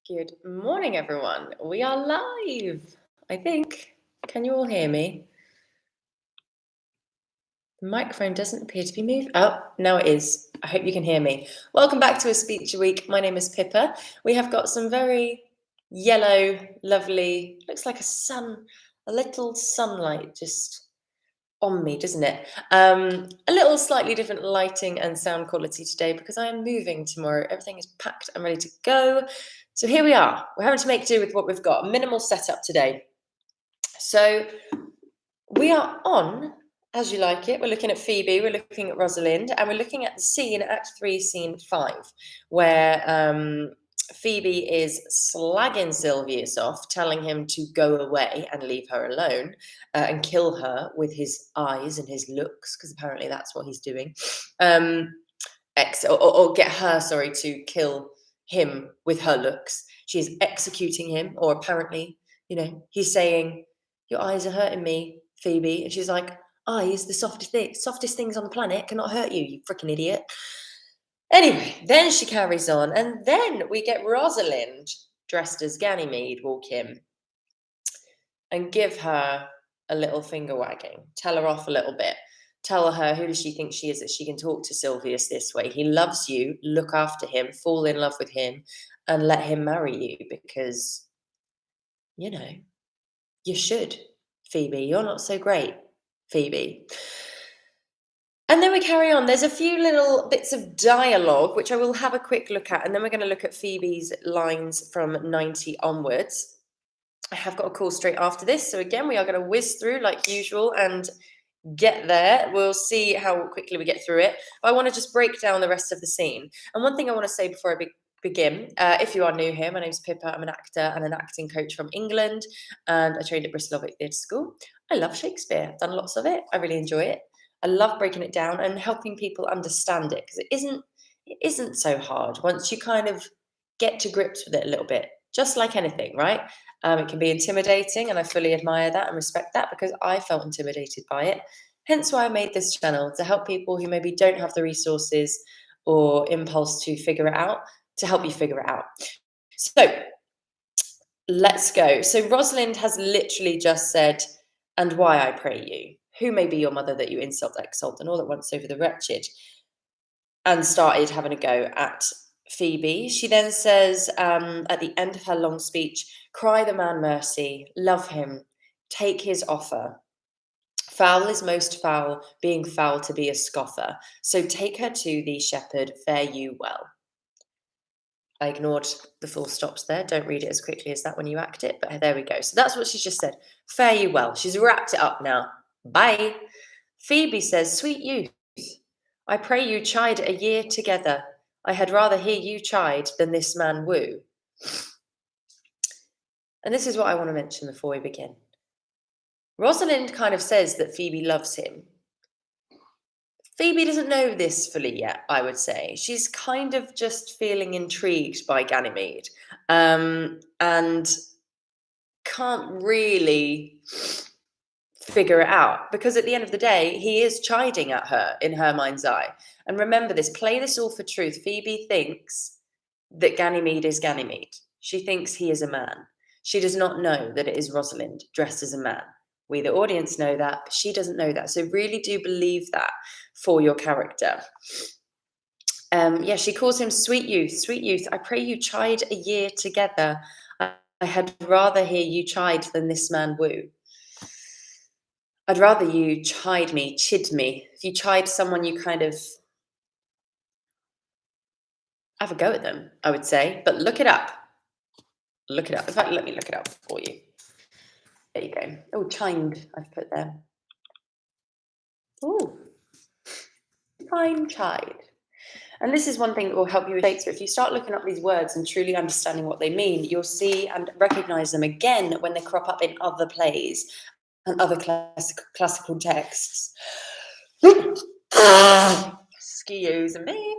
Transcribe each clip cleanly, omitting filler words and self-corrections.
Good morning, everyone. We are live, I think. Can you all hear me? The microphone doesn't appear to be moved. Oh, now it is. I hope you can hear me. Welcome back to A Speech a Week. My name is Pippa. We have got some very yellow, lovely, looks like a little sunlight just on me, doesn't it? A little slightly different lighting and sound quality today because I am moving tomorrow. Everything is packed and ready to go. So here we are. We're having to make do with what we've got. Minimal setup today. So we are on As You Like It. We're looking at Phoebe, we're looking at Rosalind, and we're looking at the scene, Act 3, Scene 5, where Phoebe is slagging Silvius off, telling him to go away and leave her alone and kill her with his eyes and his looks, because apparently that's what he's doing. Or get her, sorry, to kill him with her looks. She's executing him, or apparently, he's saying, "Your eyes are hurting me, Phoebe." And she's like, "Eyes, the softest things on the planet, cannot hurt you, you freaking idiot." Anyway, then she carries on, and then we get Rosalind, dressed as Ganymede, walk in and give her a little finger wagging, tell her off a little bit, tell her who does she think she is that she can talk to Silvius this way. He loves you, look after him, fall in love with him, and let him marry you because, you should, Phoebe. You're not so great, Phoebe. And then we carry on. There's a few little bits of dialogue, which I will have a quick look at. And then we're going to look at Phoebe's lines from 90 onwards. I have got a call straight after this. So again, we are going to whiz through like usual and get there. We'll see how quickly we get through it. But I want to just break down the rest of the scene. And one thing I want to say before I begin, if you are new here, my name's Pippa. I'm an actor and an acting coach from England. And I trained at Bristol Theatre School. I love Shakespeare. I've done lots of it. I really enjoy it. I love breaking it down and helping people understand it because it isn't so hard once you kind of get to grips with it a little bit, just like anything, right? It can be intimidating, and I fully admire that and respect that because I felt intimidated by it. Hence why I made this channel, to help people who maybe don't have the resources or impulse to figure it out, to help you figure it out. So let's go. So Rosalind has literally just said, "And why, I pray you? Who may be your mother that you insult, exalt, and all at once over the wretched?" And started having a go at Phoebe. She then says at the end of her long speech, "Cry the man mercy, love him, take his offer. Foul is most foul, being foul to be a scoffer. So take her to thee, shepherd, fare you well." I ignored the full stops there. Don't read it as quickly as that when you act it, but there we go. So that's what she just said. Fare you well. She's wrapped it up now. Bye. Phoebe says, "Sweet youth, I pray you chide a year together. I had rather hear you chide than this man woo." And this is what I want to mention before we begin. Rosalind kind of says that Phoebe loves him. Phoebe doesn't know this fully yet, I would say. She's kind of just feeling intrigued by Ganymede and can't really figure it out because at the end of the day, he is chiding at her in her mind's eye. And remember this, play this all for truth. Phoebe thinks that Ganymede is Ganymede. She thinks he is a man. She does not know that it is Rosalind dressed as a man. We, the audience, know that, but she doesn't know that. So really do believe that for your character. She calls him sweet youth, I pray you chide a year together. I had rather hear you chide than this man woo. I'd rather you chide me, chid me. If you chide someone, you kind of have a go at them, I would say. But look it up. Look it up. In fact, let me look it up for you. There you go. Oh, chimed, I've put there. Oh, fine chide. And this is one thing that will help you with Shakespeare. If you start looking up these words and truly understanding what they mean, you'll see and recognize them again when they crop up in other plays and other classical texts. Excuse me.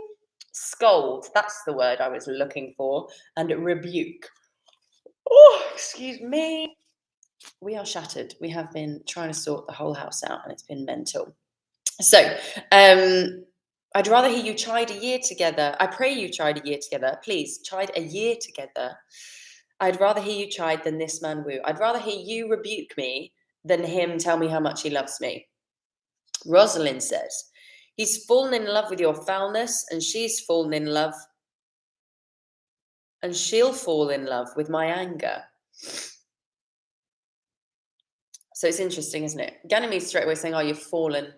Scold, that's the word I was looking for, and rebuke. Oh, excuse me. We are shattered. We have been trying to sort the whole house out and it's been mental. So, I I'd rather hear you chide a year together. I pray you chide a year together. Please, chide a year together. I'd rather hear you chide than this man woo. I'd rather hear you rebuke me than him tell me how much he loves me. Rosalind says, he's fallen in love with your foulness, and she's fallen in love, and she'll fall in love with my anger. So it's interesting, isn't it? Ganymede straight away saying, oh, you've fallen.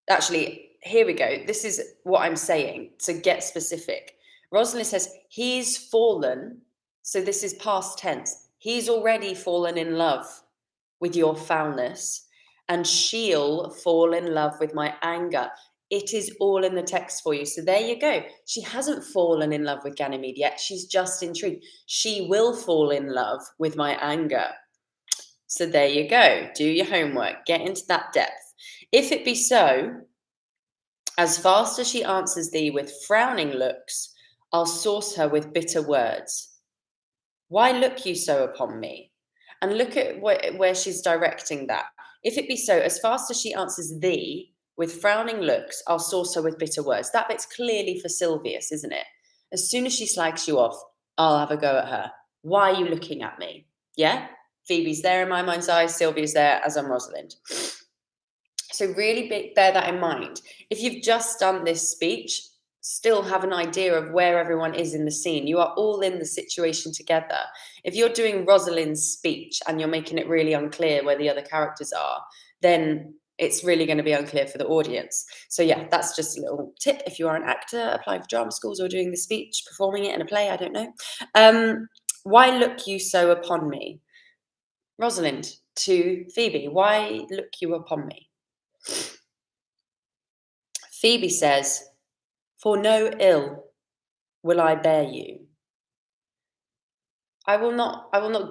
Actually, here we go. This is what I'm saying to get specific. Rosalind says, he's fallen. So this is past tense. He's already fallen in love with your foulness, and she'll fall in love with my anger. It is all in the text for you. So there you go. She hasn't fallen in love with Ganymede yet. She's just intrigued. She will fall in love with my anger. So there you go. Do your homework. Get into that depth. If it be so, as fast as she answers thee with frowning looks, I'll sauce her with bitter words. Why look you so upon me? And look at where she's directing that. If it be so, as fast as she answers thee with frowning looks, I'll sauce her with bitter words. That bit's clearly for Silvius, isn't it? As soon as she slags you off, I'll have a go at her. Why are you looking at me? Yeah? Phoebe's there in my mind's eye, Sylvia's there as I'm Rosalind. So really bear that in mind. If you've just done this speech, still have an idea of where everyone is in the scene. You are all in the situation together. If you're doing Rosalind's speech and you're making it really unclear where the other characters are, then it's really going to be unclear for the audience. So yeah, that's just a little tip. If you are an actor applying for drama schools or doing the speech, performing it in a play, I don't know. Why look you so upon me? Rosalind to Phoebe, why look you upon me? Phoebe says, for no ill will I bear you. I will not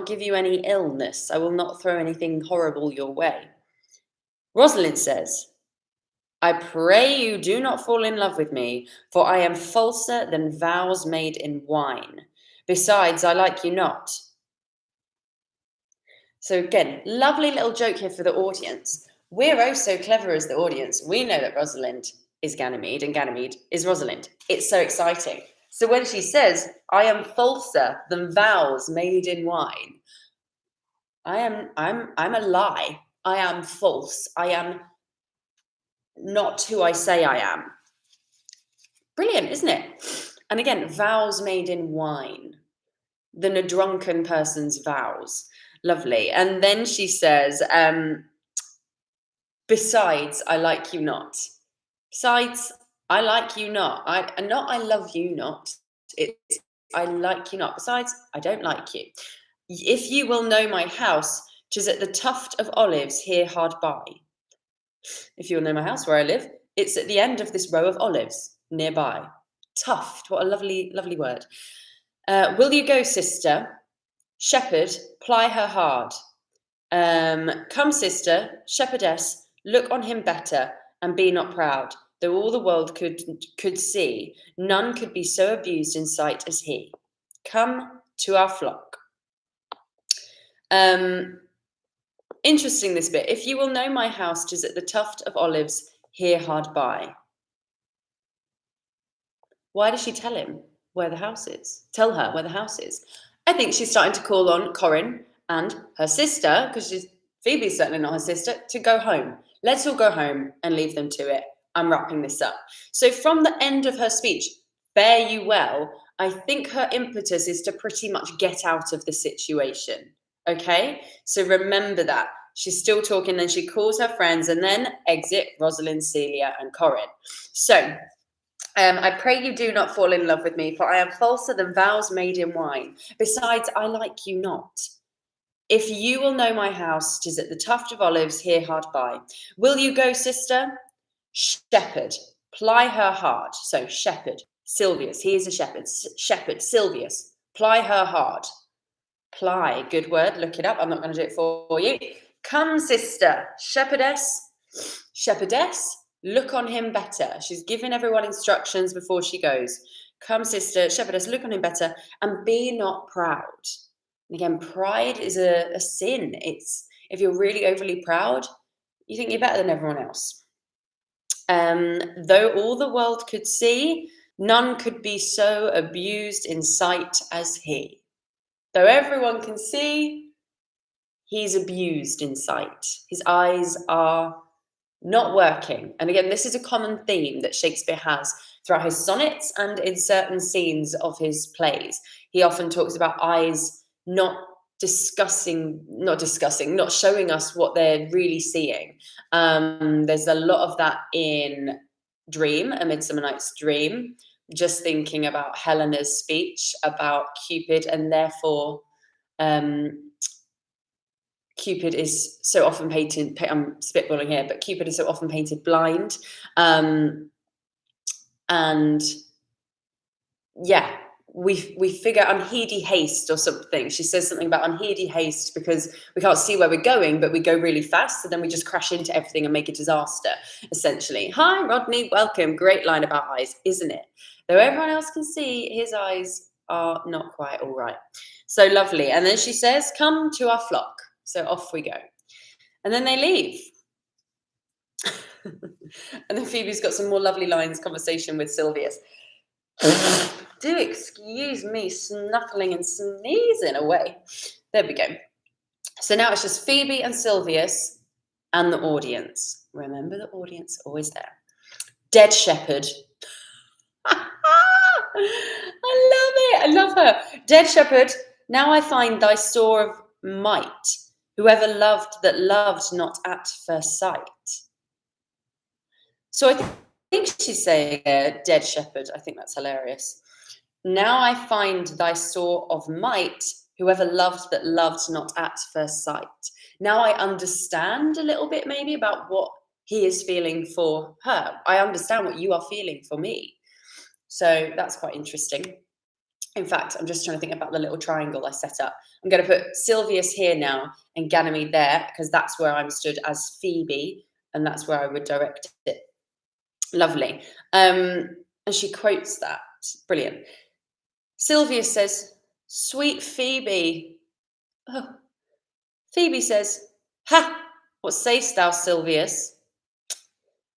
give you any illness. I will not throw anything horrible your way. Rosalind says, I pray you do not fall in love with me, for I am falser than vows made in wine. Besides, I like you not. So again, lovely little joke here for the audience. We're oh so clever as the audience. We know that Rosalind is Ganymede and Ganymede is Rosalind. It's so exciting. So when she says, I am falser than vows made in wine, I'm a lie. I am false. I am not who I say I am. Brilliant, isn't it? And again, vows made in wine. Than a drunken person's vows. Lovely. And then she says, besides, I like you not. Besides, I like you not. I love you not. It's I like you not. Besides, I don't like you. If you will know my house, 'tis at the tuft of olives here hard by. If you will know my house where I live, it's at the end of this row of olives nearby. Tuft, what a lovely, lovely word. Will you go, sister? Shepherd, ply her hard. Come, sister, shepherdess, look on him better, and be not proud. Though all the world could see, none could be so abused in sight as he. Come to our flock. Interesting this bit. If you will know my house, 'tis at the tuft of olives here hard by. Why does she tell him where the house is? Tell her where the house is. I think she's starting to call on Corin and her sister, because Phoebe's certainly not her sister, to go home. Let's all go home and leave them to it. I'm wrapping this up. So from the end of her speech, fare you well, I think her impetus is to pretty much get out of the situation. Okay? So remember that. She's still talking, then she calls her friends, and then exit Rosalind, Celia, and Corin. So I pray you do not fall in love with me, for I am falser than vows made in wine. Besides, I like you not. If you will know my house, 'tis at the tuft of olives here hard by. Will you go, sister? Shepherd, ply her hard. So shepherd, Silvius, he is a shepherd. Shepherd, Silvius, ply her hard. Ply, good word, look it up. I'm not going to do it for you. Come, sister, shepherdess, look on him better. She's giving everyone instructions before she goes. Come, sister, shepherdess, look on him better, and be not proud. And again, pride is a sin. It's if you're really overly proud, you think you're better than everyone else. Though all the world could see, none could be so abused in sight as he. Though everyone can see, he's abused in sight. His eyes are not working. And again, this is a common theme that Shakespeare has throughout his sonnets and in certain scenes of his plays. He often talks about eyes not showing us what they're really seeing. There's a lot of that in Dream, A Midsummer Night's Dream, just thinking about Helena's speech about Cupid, and therefore Cupid is so often painted, I'm spitballing here, but Cupid is so often painted blind. And yeah, we figure unheedy haste or something. She says something about unheedy haste because we can't see where we're going, but we go really fast, and then we just crash into everything and make a disaster, essentially. Hi, Rodney, welcome. Great line about eyes, isn't it? Though everyone else can see, his eyes are not quite all right. So lovely. And then she says, come to our flock. So off we go. And then they leave. And then Phoebe's got some more lovely lines, conversation with Silvius. Do excuse me, snuffling and sneezing away. There we go. So now it's just Phoebe and Silvius and the audience. Remember, the audience, always there. Dead shepherd. I love it. I love her. Dead shepherd, now I find thy store of might. Whoever loved that loved not at first sight. So I think she's saying, dead shepherd. I think that's hilarious. Now I find thy store of might, whoever loved that loved not at first sight. Now I understand a little bit maybe about what he is feeling for her. I understand what you are feeling for me. So that's quite interesting. In fact, I'm just trying to think about the little triangle I set up. I'm going to put Silvius here now and Ganymede there, because that's where I'm stood as Phoebe, and that's where I would direct it. Lovely. And she quotes that. Brilliant. Silvius says, sweet Phoebe. Oh. Phoebe says, ha, what say'st thou, Silvius?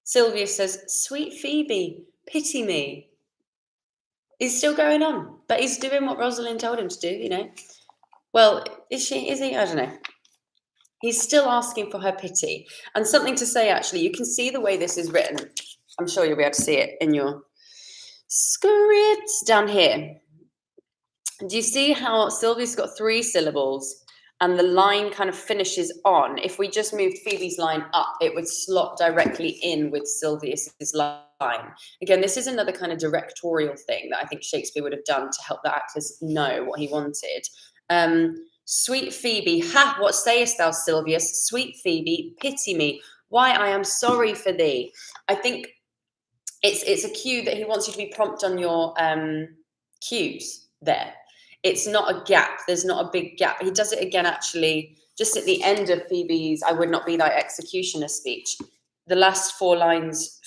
Silvius says, sweet Phoebe, pity me. He's still going on, but he's doing what Rosalind told him to do, you know. Well, is he? I don't know. He's still asking for her pity. And something to say, actually, you can see the way this is written. I'm sure you'll be able to see it in your scripts down here. Do you see how Sylvia's got 3 syllables and the line kind of finishes on? If we just moved Phoebe's line up, it would slot directly in with Sylvius's line. Again, this is another kind of directorial thing that I think Shakespeare would have done to help the actors know what he wanted. Sweet Phoebe, ha, what sayest thou, Silvius? Sweet Phoebe, pity me. Why, I am sorry for thee. I think it's a cue that he wants you to be prompt on your cues there. It's not a gap. There's not a big gap. He does it again, actually, just at the end of Phoebe's I would not be thy executioner speech. The last 4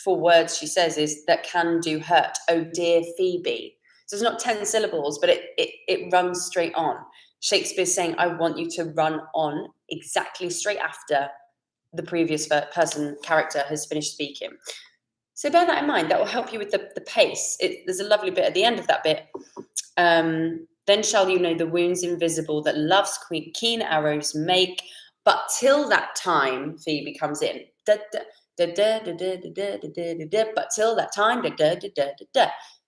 words she says is, that can do hurt, oh dear Phoebe. So it's not 10 syllables, but it runs straight on. Shakespeare's saying, I want you to run on exactly straight after the previous character has finished speaking. So bear that in mind. That will help you with the pace. There's a lovely bit at the end of that bit. Then shall you know the wounds invisible that love's keen arrows make. But till that time, Phoebe comes in. But till that time,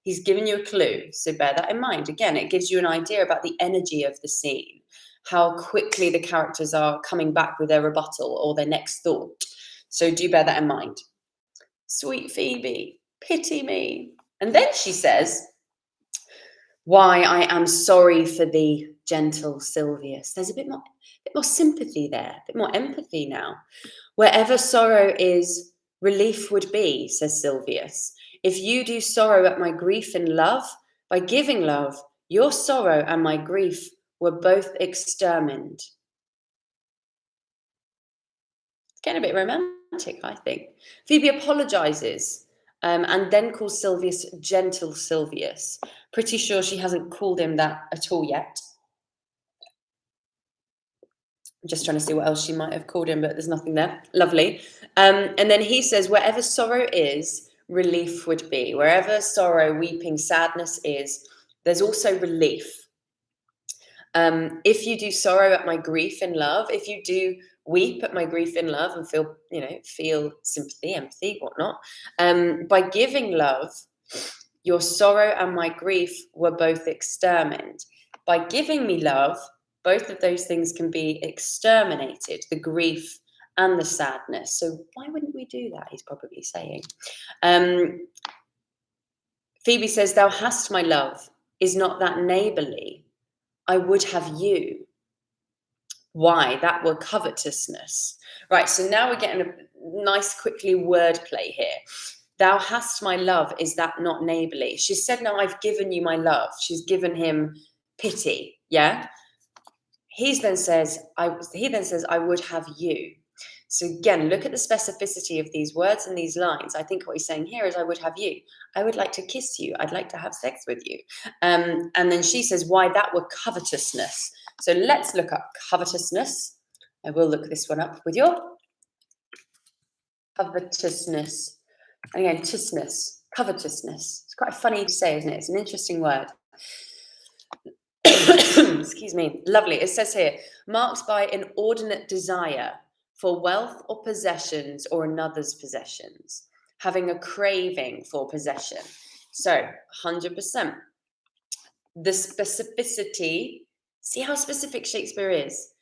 he's given you a clue. So bear that in mind. Again, it gives you an idea about the energy of the scene, how quickly the characters are coming back with their rebuttal or their next thought. So do bear that in mind. Sweet Phoebe, pity me. And then she says, why, I am sorry for thee, gentle Silvius. There's a bit more sympathy there, a bit more empathy now. Wherever sorrow is, relief would be, says Silvius. If you do sorrow at my grief and love, by giving love, your sorrow and my grief were both extermined. It's getting a bit romantic, I think. Phoebe apologizes and then calls Silvius gentle Silvius. Pretty sure she hasn't called him that at all yet. I'm just trying to see what else she might have called him, but there's nothing there. Lovely. And then he says, wherever sorrow is, relief would be. Wherever sorrow, weeping, sadness is, there's also relief. If you do sorrow at my grief in love, if you do weep at my grief in love and feel sympathy, empathy, whatnot, by giving love, your sorrow and my grief were both exterminated. By giving me love, both of those things can be exterminated, the grief and the sadness. So why wouldn't we do that? He's probably saying. Phoebe says, thou hast my love, is not that neighbourly? I would have you. Why? That were covetousness. Right, so now we're getting a nice, quickly wordplay here. Thou hast my love, is that not neighbourly? She said, no, I've given you my love. She's given him pity, yeah? He then says, I would have you. So again, look at the specificity of these words and these lines. I think what he's saying here is, I would have you. I would like to kiss you. I'd like to have sex with you. And then she says, why? That were covetousness. So let's look up covetousness. I will look this one up with your covetousness. Again, covetousness. It's quite funny to say, isn't it? It's an interesting word. Excuse me. Lovely. It says here, marked by inordinate desire for wealth or possessions or another's possessions, having a craving for possession. So 100%. The specificity, see how specific Shakespeare is?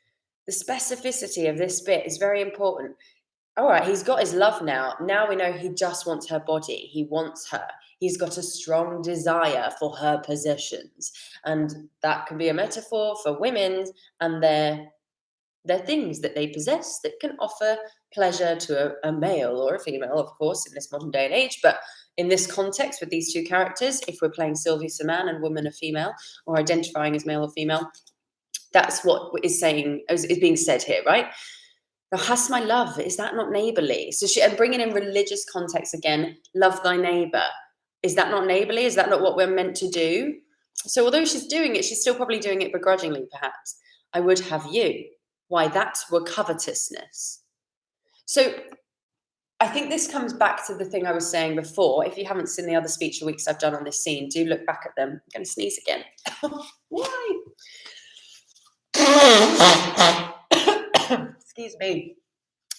The specificity of this bit is very important. All right, he's got his love now. Now we know he just wants her body. He wants her. He's got a strong desire for her possessions. And that can be a metaphor for women and their things that they possess that can offer pleasure to a male or a female, of course, in this modern day and age. But in this context, with these two characters, if we're playing Sylvia's a man and woman a female, or identifying as male or female, that's what is being said here, right? Thou hast my love, is that not neighbourly? So and bringing in religious context again, love thy neighbour. Is that not neighbourly? Is that not what we're meant to do? So although she's doing it, she's still probably doing it begrudgingly, perhaps. I would have you. Why? That were covetousness. So I think this comes back to the thing I was saying before. If you haven't seen the other speech weeks I've done on this scene, do look back at them. I'm going to sneeze again. Why? Excuse me.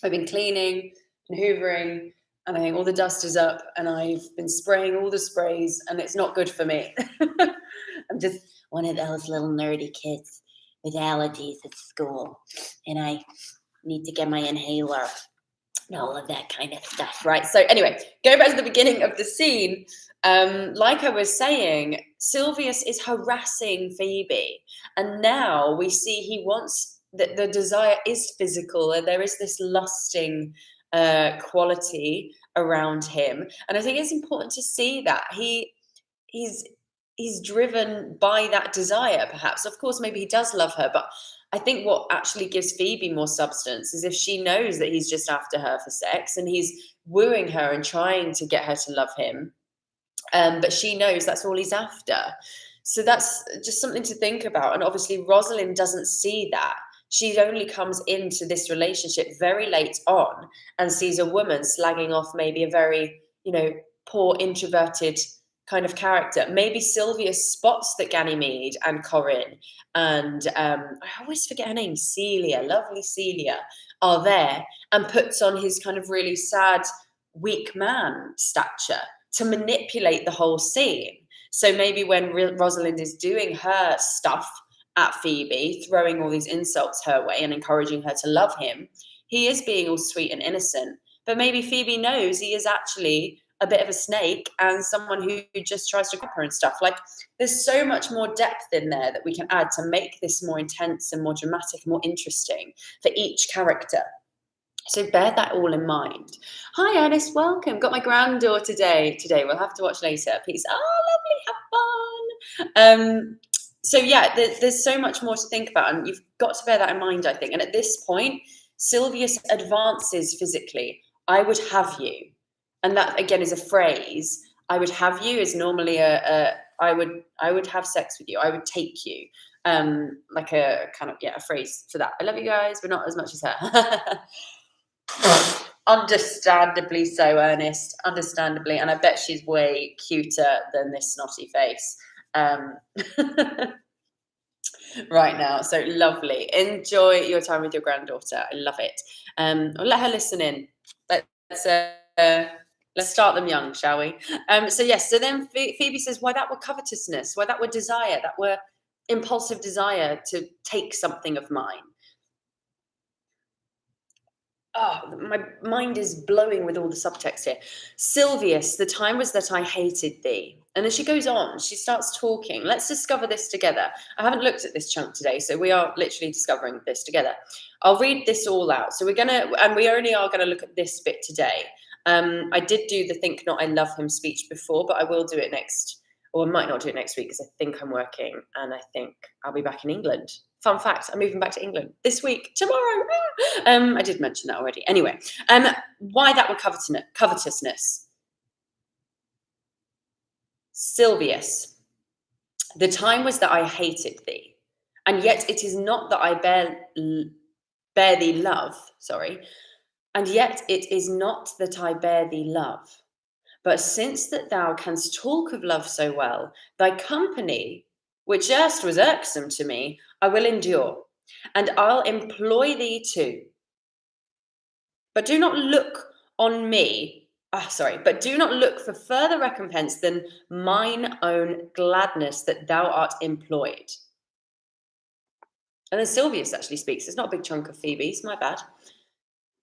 I've been cleaning and hoovering, and I think all the dust is up, and I've been spraying all the sprays, and it's not good for me. I'm just one of those little nerdy kids with allergies at school, and I need to get my inhaler and all of that kind of stuff, right? So anyway, going back to the beginning of the scene, like I was saying, Silvius is harassing Phoebe, and now we see he wants that the desire is physical, and there is this lusting quality around him. And I think it's important to see that he's driven by that desire, perhaps. Of course, maybe he does love her, but I think what actually gives Phoebe more substance is if she knows that he's just after her for sex and he's wooing her and trying to get her to love him. But she knows that's all he's after. So that's just something to think about. And obviously Rosalind doesn't see that. She only comes into this relationship very late on and sees a woman slagging off maybe a very, poor, introverted kind of character. Maybe Sylvia spots that Ganymede and Corinne and I always forget her name, Celia, lovely Celia, are there, and puts on his kind of really sad, weak man stature to manipulate the whole scene. So maybe when Rosalind is doing her stuff at Phoebe, throwing all these insults her way and encouraging her to love him, he is being all sweet and innocent. But maybe Phoebe knows he is actually a bit of a snake and someone who just tries to grab her and stuff. Like, there's so much more depth in there that we can add to make this more intense and more dramatic, more interesting for each character. So bear that all in mind. Hi, Ernest, welcome. Got my granddaughter today. We'll have to watch later. Peace. Oh, lovely, have fun. So yeah, there's so much more to think about, and you've got to bear that in mind, I think. And at this point, Silvius advances physically. I would have you. And that, again, is a phrase. I would have you is normally a I would have sex with you. I would take you. Like a kind of, yeah, a phrase for that. I love you guys, but not as much as her. Understandably so, Ernest. Understandably, and I bet she's way cuter than this snotty face. Right now. So lovely. Enjoy your time with your granddaughter. I love it. I'll let her listen in. Let's start them young, shall we? So yes, so then Phoebe says, why that were covetousness, why that were desire, that were impulsive desire to take something of mine. Oh, my mind is blowing with all the subtext here. Sylvius, the time was that I hated thee. And as she goes on, she starts talking. Let's discover this together. I haven't looked at this chunk today, so we are literally discovering this together. I'll read this all out. So we only are gonna look at this bit today. I did do the think not I love him speech before, but I will do it next, or I might not do it next week because I think I'm working and I think I'll be back in England. Fun fact, I'm moving back to England this week, tomorrow. I did mention that already. Anyway, why that were covetousness. Sylvius, the time was that I hated thee, and yet it is not that I bear thee love, and yet it is not that I bear thee love. But since that thou canst talk of love so well, thy company, which erst was irksome to me, I will endure, and I'll employ thee too. But do not look on me, but do not look for further recompense than mine own gladness that thou art employed. And then Sylvius actually speaks. It's not a big chunk of Phoebe's, my bad.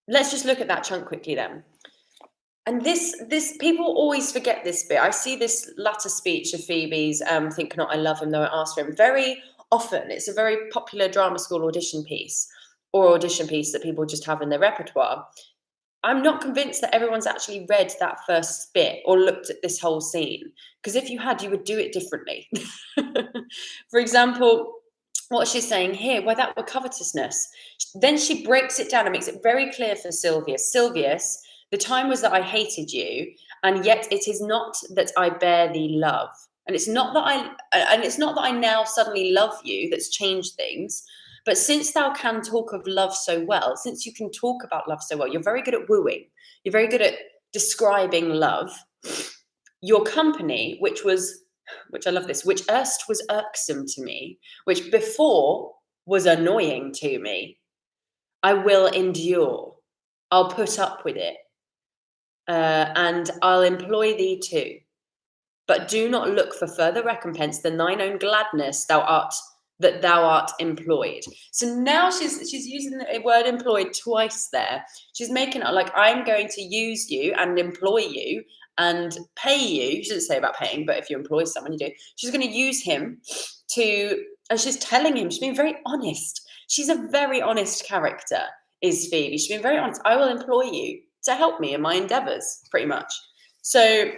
Let's just look at that chunk quickly then. And this people always forget this bit. I see this latter speech of Phoebe's, think not I love him, though I ask for him, very often. It's a very popular drama school audition piece, or audition piece that people just have in their repertoire. I'm not convinced that everyone's actually read that first bit or looked at this whole scene, because if you had, you would do it differently. For example, what she's saying here, why that were covetousness. Then she breaks it down and makes it very clear for Sylvius. Sylvius, the time was that I hated you, and yet it is not that I bear thee love. And it's not that I now suddenly love you that's changed things. But since thou can talk of love so well, since you can talk about love so well, you're very good at wooing, you're very good at describing love. Your company, which I love this, which erst was irksome to me, which before was annoying to me, I will endure. I'll put up with it. And I'll employ thee too. But do not look for further recompense than thine own gladness that thou art employed. So now she's using the word employed twice there. She's making it like, I'm going to use you and employ you and pay you. She doesn't say about paying, but if you employ someone, you do. She's going to use him and she's telling him, she's being very honest. She's a very honest character, is Phoebe. She's been very honest. I will employ you to help me in my endeavors, pretty much. So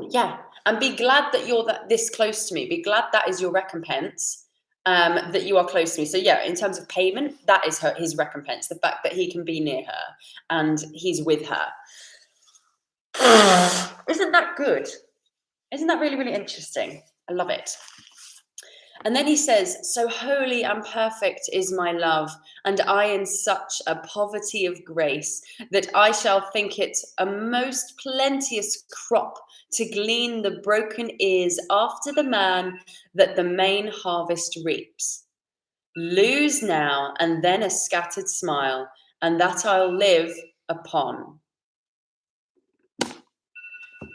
yeah, and be glad that you're this close to me. Be glad that is your recompense, that you are close to me. So yeah, in terms of payment, that is his recompense, the fact that he can be near her and he's with her. Isn't that good? Isn't that really, really interesting? I love it. And then he says, so holy and perfect is my love, and I in such a poverty of grace, that I shall think it a most plenteous crop to glean the broken ears after the man that the main harvest reaps. Lose now and then a scattered smile, and that I'll live upon.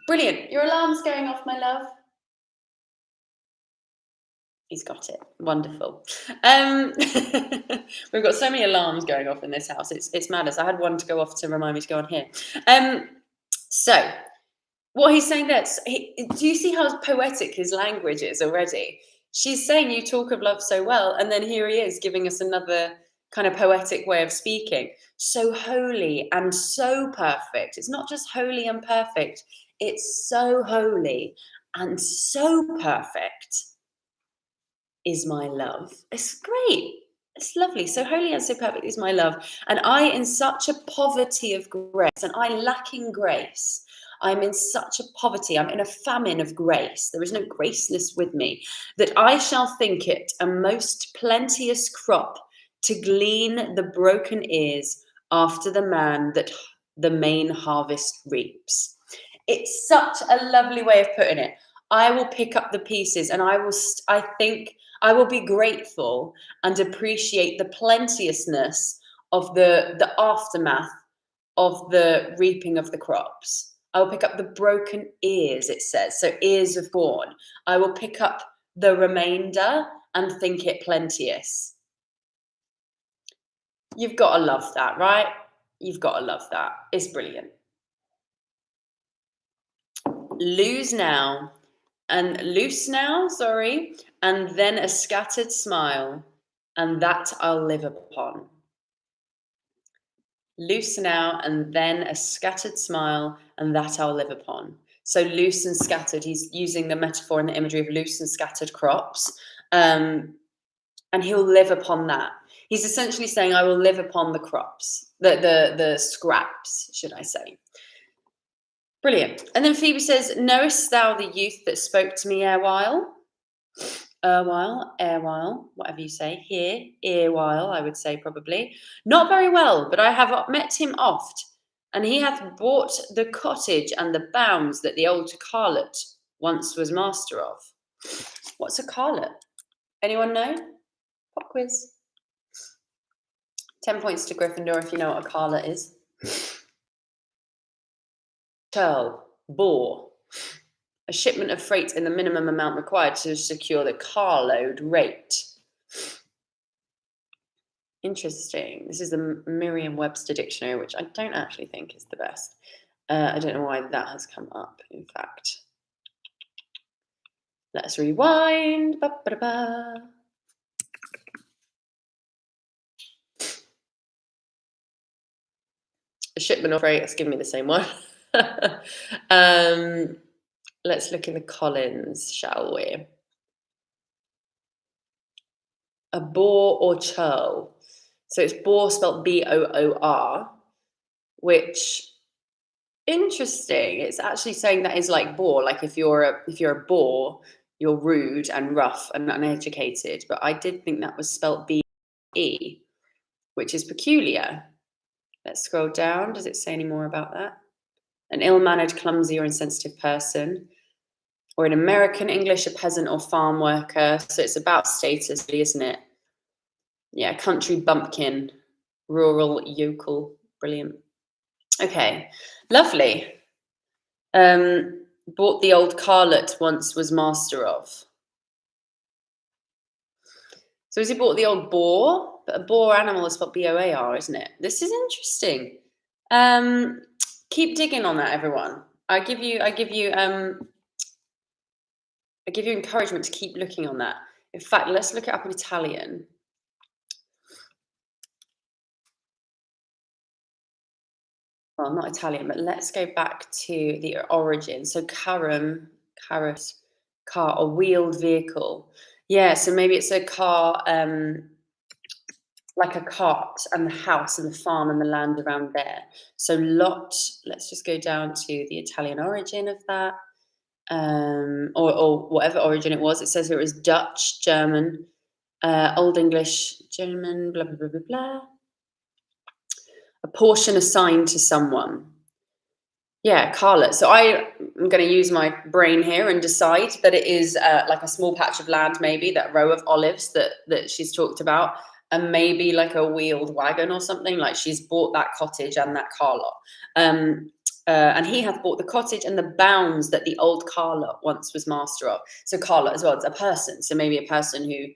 Brilliant. Your alarm's going off, my love. He's got it. Wonderful. We've got so many alarms going off in this house. It's madness. I had one to go off to remind me to go on here. So what he's saying there, do you see how poetic his language is already? She's saying you talk of love so well, and then here he is giving us another kind of poetic way of speaking. So holy and so perfect. It's not just holy and perfect. It's so holy and so perfect is my love. It's great. It's lovely. So holy and so perfect is my love. And I, in such a poverty of grace, and I lacking grace, I'm in such a poverty, I'm in a famine of grace. There is no graceness with me, that I shall think it a most plenteous crop to glean the broken ears after the man that the main harvest reaps. It's such a lovely way of putting it. I will pick up the pieces and I think I will be grateful and appreciate the plenteousness of the aftermath of the reaping of the crops. I will pick up the broken ears, it says, so ears of corn. I will pick up the remainder and think it plenteous. You've got to love that, right? You've got to love that. It's brilliant. Loose now, and then a scattered smile, and that I'll live upon. Loose now, and then a scattered smile, and that I'll live upon. So loose and scattered, he's using the metaphor and the imagery of loose and scattered crops, and he'll live upon that. He's essentially saying, I will live upon the crops, the scraps, should I say. Brilliant. And then Phoebe says, knowest thou the youth that spoke to me erewhile, whatever you say, erewhile, I would say probably. Not very well, but I have met him oft, and he hath bought the cottage and the bounds that the old carlet once was master of. What's a carlet? Anyone know? Pop quiz. 10 points to Gryffindor if you know what a carlet is. Churl, boar. A shipment of freight in the minimum amount required to secure the carload rate. Interesting. This is the Merriam-Webster dictionary, which I don't actually think is the best. I don't know why that has come up, in fact. Let's rewind. Ba-ba-da-ba. A shipment of freight, it's giving me the same one. Let's look in the Collins, shall we? A boar or churl. So it's boar spelled B-O-O-R, which, interesting. It's actually saying that is like boar. Like if you're a boar, you're rude and rough and uneducated. But I did think that was spelled B-E, which is peculiar. Let's scroll down. Does it say any more about that? An ill-mannered, clumsy, or insensitive person. Or in American English, a peasant or farm worker. So it's about status, isn't it? Yeah, country bumpkin, rural yokel. Brilliant. Okay, lovely. Bought the old carlet once was master of. So has he bought the old boar? But a boar animal is spelled B-O-A-R, isn't it? This is interesting. Keep digging on that, everyone. I give you encouragement to keep looking on that. In fact, let's look it up in Italian. Well, not Italian, but let's go back to the origin. So carum, carus, car, a wheeled vehicle. Yeah, so maybe it's a car, like a cart, and the house and the farm and the land around there. So lot, let's just go down to the Italian origin of that. Or whatever origin it was. It says here it was Dutch, German, Old English, German, blah, blah, blah, blah, blah. A portion assigned to someone. Yeah, carlet. So I'm going to use my brain here and decide that it is like a small patch of land, maybe, that row of olives that she's talked about, and maybe like a wheeled wagon or something, like she's bought that cottage and that carlot. And he hath bought the cottage and the bounds that the old carlot once was master of. So carlot as well, it's a person. So maybe a person who,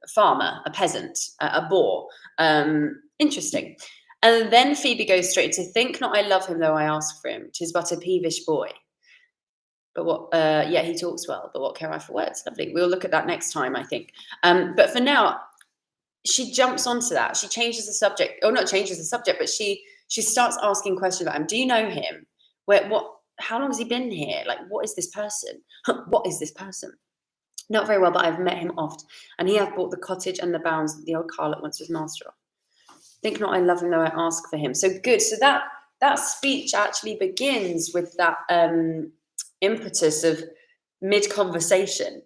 a farmer, a peasant, a boar. Interesting. And then Phoebe goes straight to think not I love him though I ask for him. 'Tis but a peevish boy. But what, yeah, he talks well, but what care I for words? Lovely. We'll look at that next time, I think. But for now, she jumps onto that. She changes the subject, or not changes the subject, but she starts asking questions about him. Do you know him? How long has he been here? Like, what is this person? What is this person? Not very well, but I've met him oft, and he hath bought the cottage and the bounds that the old Carlet once was master of. Think not I love him, though I ask for him. So good. So that speech actually begins with that impetus of mid-conversation.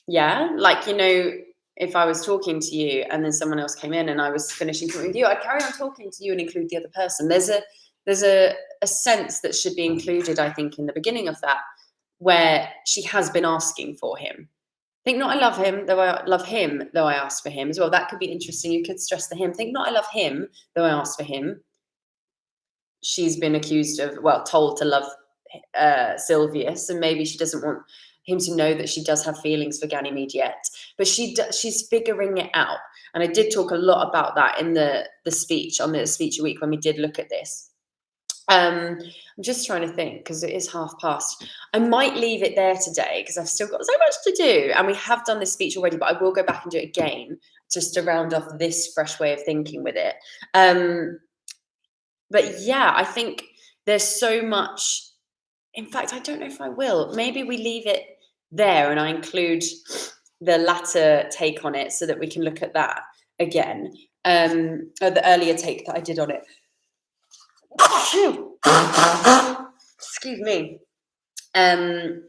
Yeah, like, you know, if I was talking to you and then someone else came in and I was finishing talking with you, I'd carry on talking to you and include the other person. There's a sense that should be included, I think, in the beginning of that, where she has been asking for him. Think not I love him, though I love him, though I ask for him as well. That could be interesting. You could stress the him. Think not I love him, though I ask for him. She's been accused of, well, told to love Silvius, and maybe she doesn't want him to know that she does have feelings for Ganymede yet, but she's figuring it out. And I did talk a lot about that in the speech, on the speech a week, when we did look at this. I'm just trying to think, because it is past. I might leave it there today because I've still got so much to do, and we have done this speech already, but I will go back and do it again just to round off this fresh way of thinking with it. But yeah, I think there's so much. In fact, I don't know if I will. Maybe we leave it there and I include the latter take on it so that we can look at that again, or the earlier take that I did on it. Excuse me. Oh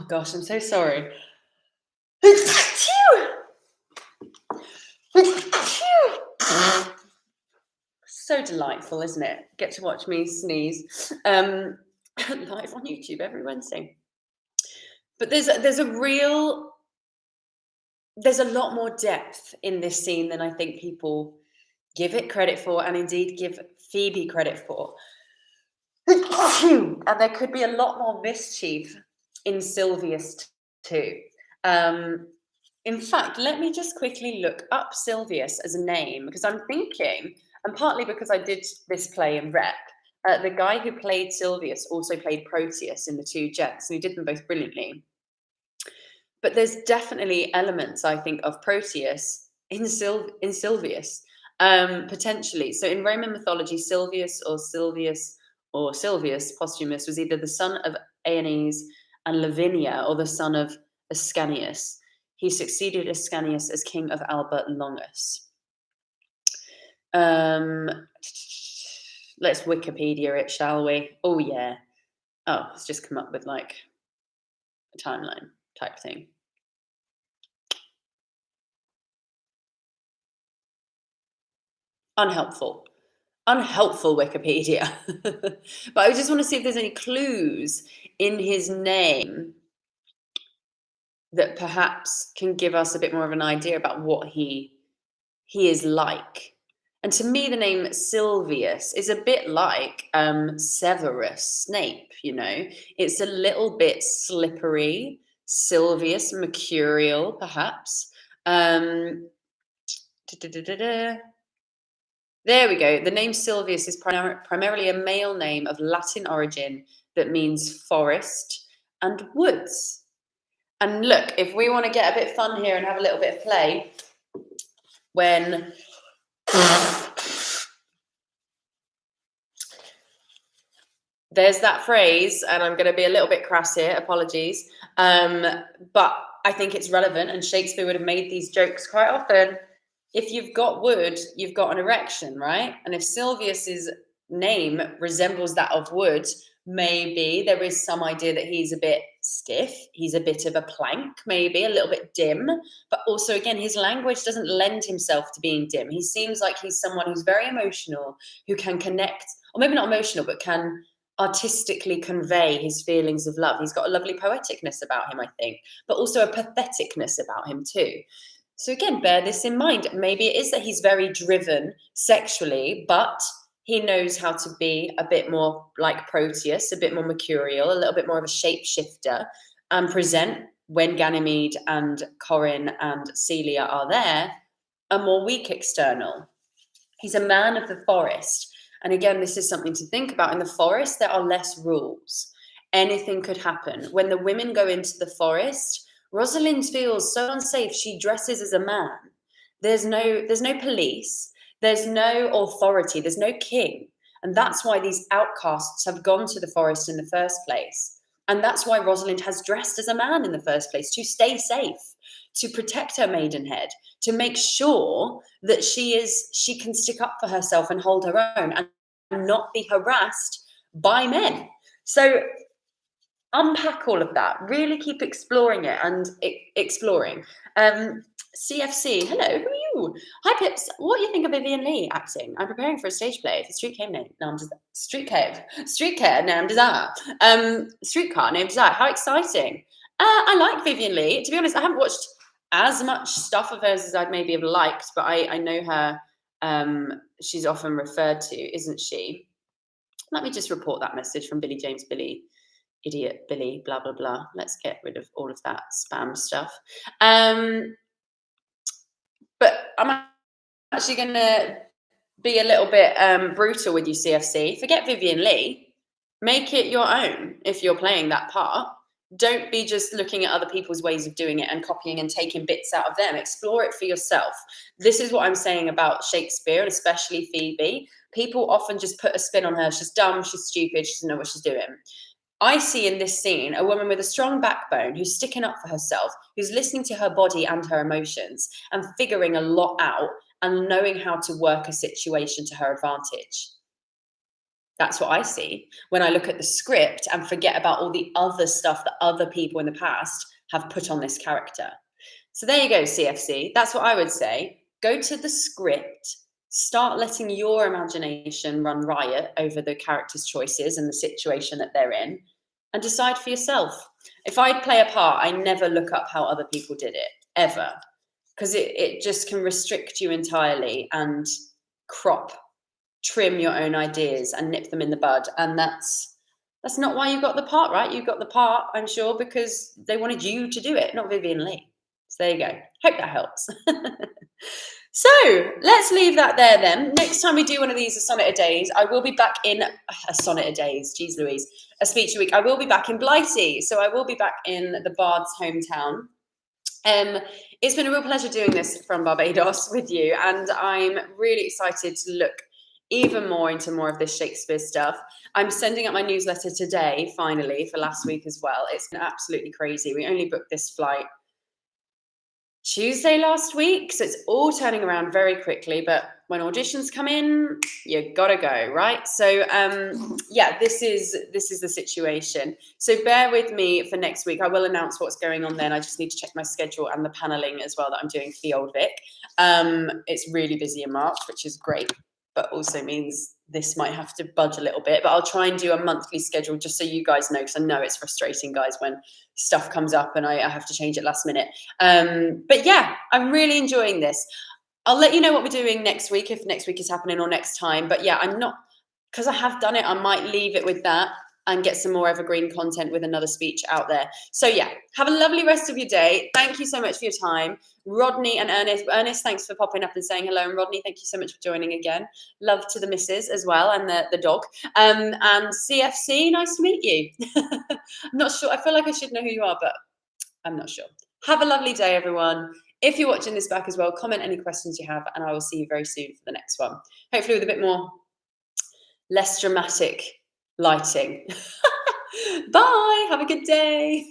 gosh, I'm so sorry. So delightful, isn't it? Get to watch me sneeze. Live on YouTube every Wednesday. But there's a lot more depth in this scene than I think people give it credit for, and indeed give Phoebe credit for. And there could be a lot more mischief in Silvius too. In fact, let me just quickly look up Silvius as a name, because I'm thinking, and partly because I did this play in rep, the guy who played Silvius also played Proteus in The Two Jets, and he did them both brilliantly. But there's definitely elements, I think, of Proteus in Silvius, potentially. So in Roman mythology, Silvius Posthumus was either the son of Aeneas and Lavinia or the son of Ascanius. He succeeded Ascanius as king of Alba Longus. Let's Wikipedia it, shall we? Oh yeah. Oh, it's just come up with like a timeline type thing. Unhelpful Wikipedia. But I just want to see if there's any clues in his name that perhaps can give us a bit more of an idea about what he is like. And to me, the name Silvius is a bit like Severus Snape, you know. It's a little bit slippery. Silvius, mercurial, perhaps. There we go. The name Silvius is primarily a male name of Latin origin that means forest and woods. And look, if we want to get a bit fun here and have a little bit of play, when there's that phrase, and I'm going to be a little bit crass here, apologies, but I think it's relevant, and Shakespeare would have made these jokes quite often. If you've got wood, you've got an erection, right? And if Silvius's name resembles that of wood, maybe there is some idea that he's a bit stiff, he's a bit of a plank, maybe a little bit dim, but also, again, his language doesn't lend himself to being dim. He seems like he's someone who's very emotional, who can connect, or maybe not emotional, but can artistically convey his feelings of love. He's got a lovely poeticness about him, I think, but also a patheticness about him too. So again, bear this in mind. Maybe it is that he's very driven sexually, but he knows how to be a bit more like Proteus, a bit more mercurial, a little bit more of a shapeshifter, and present, when Ganymede and Corin and Celia are there, a more weak external. He's a man of the forest. And again, this is something to think about. In the forest, there are less rules. Anything could happen. When the women go into the forest, Rosalind feels so unsafe, she dresses as a man. There's no police, there's no authority, there's no king. And that's why these outcasts have gone to the forest in the first place. And that's why Rosalind has dressed as a man in the first place, to stay safe, to protect her maidenhead, to make sure that she can stick up for herself and hold her own and not be harassed by men. So unpack all of that, really keep exploring it and exploring. CFC, hello, who are you? Hi Pips, what do you think of Vivian Lee acting? I'm preparing for a stage play for Streetcar named Desire. Streetcar named Desire. How exciting. I like Vivian Lee. To be honest, I haven't watched as much stuff of hers as I'd maybe have liked, but I know her, she's often referred to, isn't she? Let me just report that message from Billy James Billy. Idiot Billy, blah, blah, blah. Let's get rid of all of that spam stuff. But I'm actually going to be a little bit brutal with you, CFC. Forget Vivian Lee. Make it your own if you're playing that part. Don't be just looking at other people's ways of doing it and copying and taking bits out of them. Explore it for yourself. This is what I'm saying about Shakespeare, and especially Phoebe. People often just put a spin on her. She's dumb, she's stupid, she doesn't know what she's doing. I see in this scene a woman with a strong backbone who's sticking up for herself, who's listening to her body and her emotions and figuring a lot out and knowing how to work a situation to her advantage. That's what I see when I look at the script and forget about all the other stuff that other people in the past have put on this character. So there you go, CFC. That's what I would say. Go to the script. Start letting your imagination run riot over the character's choices and the situation that they're in, and decide for yourself. If I play a part, I never look up how other people did it, ever, because it just can restrict you entirely and trim your own ideas and nip them in the bud. And that's not why you got the part, right? You got the part, I'm sure, because they wanted you to do it, not Vivian Lee. So there you go. Hope that helps. So let's leave that there then. Next time we do one of these, a sonnet a days, I will be back in a sonnet a days. Geez Louise, a speech a week. I will be back in Blighty. So I will be back in the Bard's hometown. It's been a real pleasure doing this from Barbados with you. And I'm really excited to look even more into more of this Shakespeare stuff. I'm sending out my newsletter today, finally, for last week as well. It's been absolutely crazy. We only booked this flight Tuesday last week, so it's all turning around very quickly, but when auditions come in, you gotta go, right? So yeah, this is the situation. So bear with me for next week. I will announce what's going on then. I just need to check my schedule and the paneling as well that I'm doing for the Old Vic. It's really busy in March, which is great, but also means this might have to budge a little bit, but I'll try and do a monthly schedule just so you guys know, because I know it's frustrating, guys, when stuff comes up and I have to change it last minute. But yeah, I'm really enjoying this. I'll let you know what we're doing next week, if next week is happening or next time. But yeah, I'm not, because I have done it, I might leave it with that and get some more evergreen content with another speech out there. So yeah, have a lovely rest of your day. Thank you so much for your time. Rodney and Ernest. Ernest, thanks for popping up and saying hello. And Rodney, thank you so much for joining again. Love to the missus as well, and the dog. And CFC, nice to meet you. I'm not sure. I feel like I should know who you are, but I'm not sure. Have a lovely day, everyone. If you're watching this back as well, comment any questions you have, and I will see you very soon for the next one. Hopefully with a bit more less dramatic lighting. Bye. Have a good day.